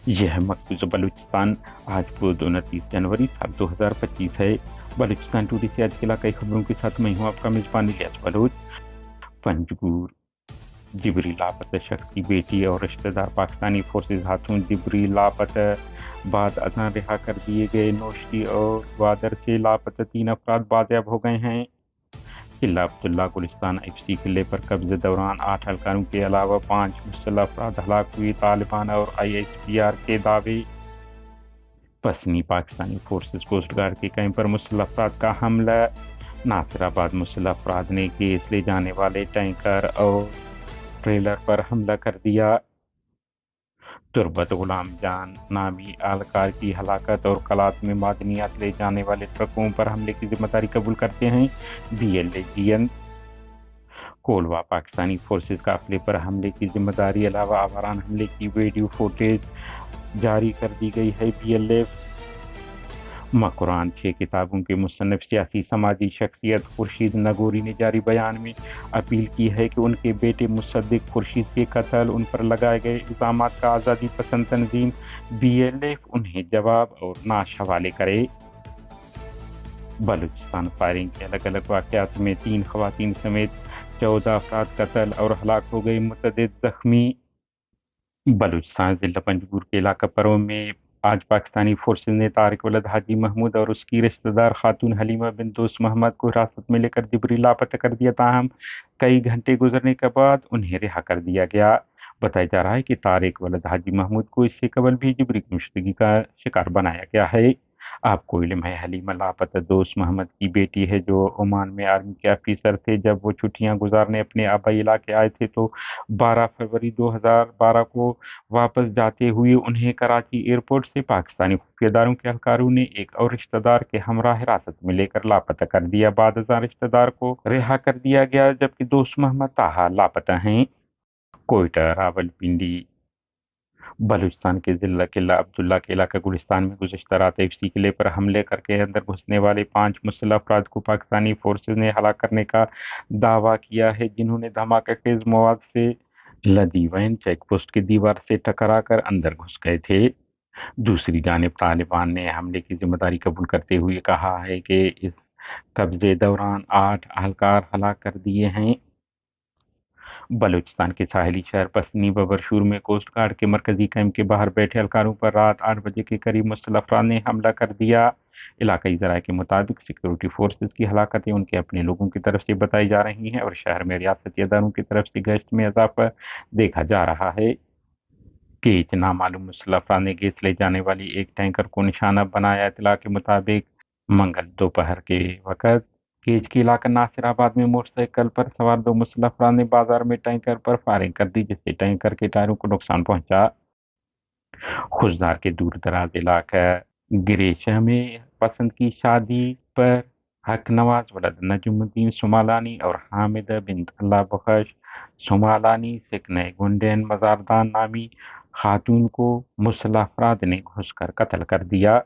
यह है मकबूज बलूचिस्तान। आज को 29 जनवरी साल 2025 है। बलूचिस्तान टूडे से आज के इलाकाई खबरों के साथ मैं हूँ आपका मेजबान इलियास बलूच। पंजगूर जिबरी लापता शख्स की बेटी और रिश्तेदार पाकिस्तानी फोर्सेज हाथों जिबरी लापता बाद अजान रिहा कर दिए गए। नौशरी और ग्वादर से लापता 3 अफराद बाजियाब हो गए हैं। किला अब्दुल्ला गुलिस्तान FC किले पर कब्जे दौरान 8 एहलकारों के अलावा 5 मुसल्लह अफराद हलाक हुए। तालिबान और ISPR के दावे। पसनी पाकिस्तानी फोर्सेज कोस्ट गार्ड के कैंप पर मुसल्लह अफराद का हमला। नासिराबाद मुसल्लह अफराद ने गैस ले जाने वाले टैंकर और ट्रेलर पर हमला कर दिया। तुर्बत गुलाम जान नामी एहलकार की हलाकत और कलात में मादनियात ले जाने वाले ट्रकों पर हमले की जिम्मेदारी कबूल करते हैं। BLAGN कोलवा पाकिस्तानी फोर्सेज काफिले पर हमले की जिम्मेदारी अलावा आवारान हमले की वीडियो फुटेज जारी कर दी गई है। BLF कुरान 6 किताबों के मुसन्निफ सियासी समाजी शख्सियत खुर्शीद नगोरी ने जारी बयान में अपील की है कि उनके बेटे मुसद्दिक खुर्शीद के कत्ल, उन पर लगाए गए इल्ज़ामात का आज़ादी पसंद तंजीम BLF उन्हें जवाब और नाश हवाले करे। बलूचिस्तान फायरिंग के अलग अलग वाक़यात में 3 ख़वातीन समेत 14 अफराद कत्ल और हलाक हो गए, मुतअद्दिद ज़ख्मी। बलूचिस्तान ज़िला पंजगूर के इलाका परों में आज पाकिस्तानी फोर्सेज ने तारिक वलद हाजी महमूद और उसकी रिश्तेदार खातून हलीमा बिन दोस्त मोहम्मद को हिरासत में लेकर जिबरी लापता कर दिया। ताहम कई घंटे गुजरने के बाद उन्हें रिहा कर दिया गया। बताया जा रहा है कि तारिक वलद हाजी महमूद को इससे कबल भी जिबरी गुमशुदगी का शिकार बनाया गया है। आपको इल्म है, हलीमा लापता दोस्त मोहम्मद की बेटी है जो ओमान में आर्मी के ऑफिसर थे। जब वो छुट्टियां गुजारने अपने आबाई इलाके आए थे तो 12 फरवरी 2012 को वापस जाते हुए उन्हें कराची एयरपोर्ट से पाकिस्तानी खुफियादारों के एहलकारों ने एक और रिश्तेदार के हमरा हिरासत में लेकर लापता कर दिया। बाद अज़ां रिश्तेदार को रिहा कर दिया गया, जबकि दोस्त मोहम्मद ताहा लापता हैं। कोयटा रावलपिंडी बलूचिस्तान के जिला किला अब्दुल्ला के इलाका गुलिस्तान में गुज़श्ता रात FC किले पर हमले करके अंदर घुसने वाले 5 मुसल्लह अफराद को पाकिस्तानी फोर्सेज ने हलाक करने का दावा किया है, जिन्होंने धमाकेखेज मवाद से लदी वैन चेक पोस्ट की दीवार से टकरा कर अंदर घुस गए थे। दूसरी जानिब तालिबान ने हमले की जिम्मेदारी कबूल करते हुए कहा है कि इस कब्जे दौरान 8 अहलकार हलाक कर दिए हैं। बलूचिस्तान के साहिली शहर पसनी बबरशूर में कोस्ट गार्ड के मरकजी कैंप के बाहर बैठे एहलकारों पर रात 8 बजे के करीब मुसल्लह अफराद ने हमला कर दिया। इलाकाई ज़राए के मुताबिक सिक्योरिटी फोर्सेज की हलाकतें उनके अपने लोगों की तरफ से बताई जा रही हैं और शहर में रियासती अदारों की तरफ से गश्त में इजाफा देखा जा रहा है। केच नामालूम मुसल्लह अफराद ने गैस ले जाने वाली एक टैंकर को निशाना बनाया। इतला के मुताबिक मंगल दोपहर के वक्त केज के इलाका नासिराबाद में मोटरसाइकिल पर सवार 2 मुसल्लह अफराद ने बाजार में टैंकर पर फायरिंग कर दी, जिससे टैंकर के टायरों को नुकसान पहुंचा। खुशदार के दूर दराज इलाका गिरेशा में पसंद की शादी पर हक नवाज वलद नजमुद्दीन सुमालानी और हामिदा बिन अल्लाह बख्श सुमालानी सिकने गुंडेन मजारदान नामी खातून को मुसल्लह अफराद ने घुसकर कत्ल कर दिया।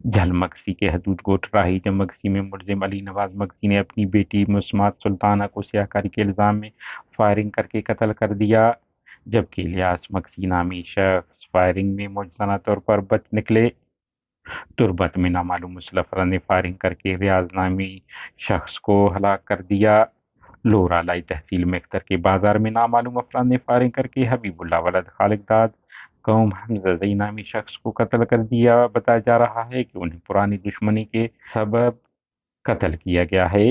झलमगसी के हदूद कोट राही मगसी में मुलजिम अली नवाज मगसी ने अपनी बेटी मुस्मात सुल्ताना को सियाकारी के इल्ज़ाम में फायरिंग करके कत्ल कर दिया, जबकि इलियास मगसी नामी शख्स फायरिंग में मौजूदा तौर पर बच निकले। तुर्बत में नामालूम मुसल्लह अफराद ने फायरिंग करके रियाज नामी शख्स को हलाक कर दिया। लोरा लाई तहसील में अख्तर के बाजार में नामालूम अफराद ने फायरिंग करके हबीबुल्लाह वलद खालिकदाद कौम हमजई नामी शख्स को कत्ल कर दिया। बताया जा रहा है कि उन्हें पुरानी दुश्मनी के सबब कत्ल किया गया है।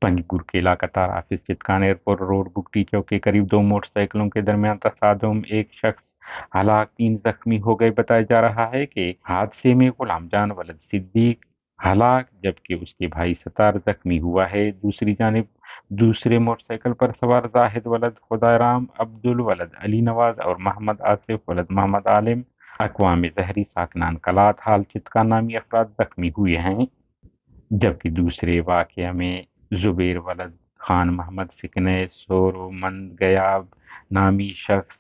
पंजगुर के इलाका ताराफिस चितकान एयरपोर्ट रोड बुगटी चौक के करीब 2 मोटरसाइकिलों के दरमियान तसादुम, एक शख्स हलाक 3 जख्मी हो गए। बताया जा रहा है कि हादसे में गुलाम जान वलद सिद्दीक हलाक जबकि उसके भाई सतार जख्मी हुआ है। दूसरी जानिब दूसरे मोटरसाइकिल पर सवार जाहिद वलद खुदाराम, अब्दुल वलद अली नवाज और मोहम्मद आसिफ वलद मोहम्मद आलिम अकवाम जहरी साकनान कलात हाल चितकान नामी अफराद जख्मी हुए हैं, जबकि दूसरे वाक़या में जुबैर वलद खान मोहम्मद सिकने सोरोमंद गयाब नामी शख्स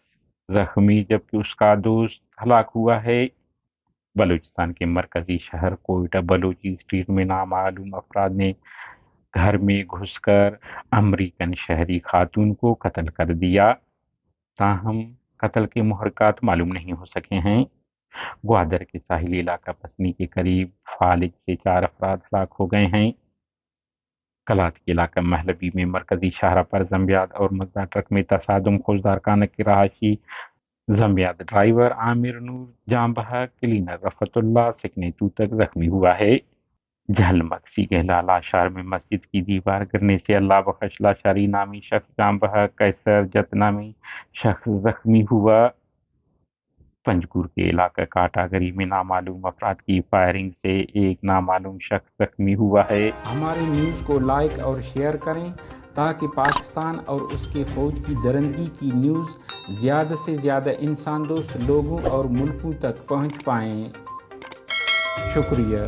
जख्मी जबकि उसका दोस्त हलाक हुआ है। बलूचिस्तान के मरकजी शहर कोयटा बलूची स्ट्रीट में नामालूम अफराद ने घर में घुसकर अमरीकन शहरी खातून को कत्ल कर दिया। ताहम قتل کے محرکات معلوم نہیں ہو سکے ہیں۔ گوادر کے ساحلی علاقہ پسنی کے قریب فالج سے 4 افراد ہلاک ہو گئے ہیں۔ کلات کے علاقہ مہلبی میں مرکزی شاہراہ پر زمبیات اور مزدہ ٹرک میں تصادم، خوشدار کانک کے رہائشی زمبیات ڈرائیور عامر نور جاں بحق، کلینر رفعت اللہ سکنے تک زخمی ہوا ہے۔ جہل مکسی کے لاشار میں مسجد کی دیوار گرنے سے اللہ بخش لاشاری نامی شخص جاں بحق، کیسر جت نامی شخص زخمی ہوا۔ پنجگور کے علاقہ کاٹا گری میں نامعلوم افراد کی فائرنگ سے ایک نامعلوم شخص زخمی ہوا ہے۔ ہماری نیوز کو لائک اور شیئر کریں تاکہ پاکستان اور اس کے فوج کی درندگی کی نیوز زیادہ سے زیادہ انسان دوست لوگوں اور ملکوں تک پہنچ پائیں۔ شکریہ۔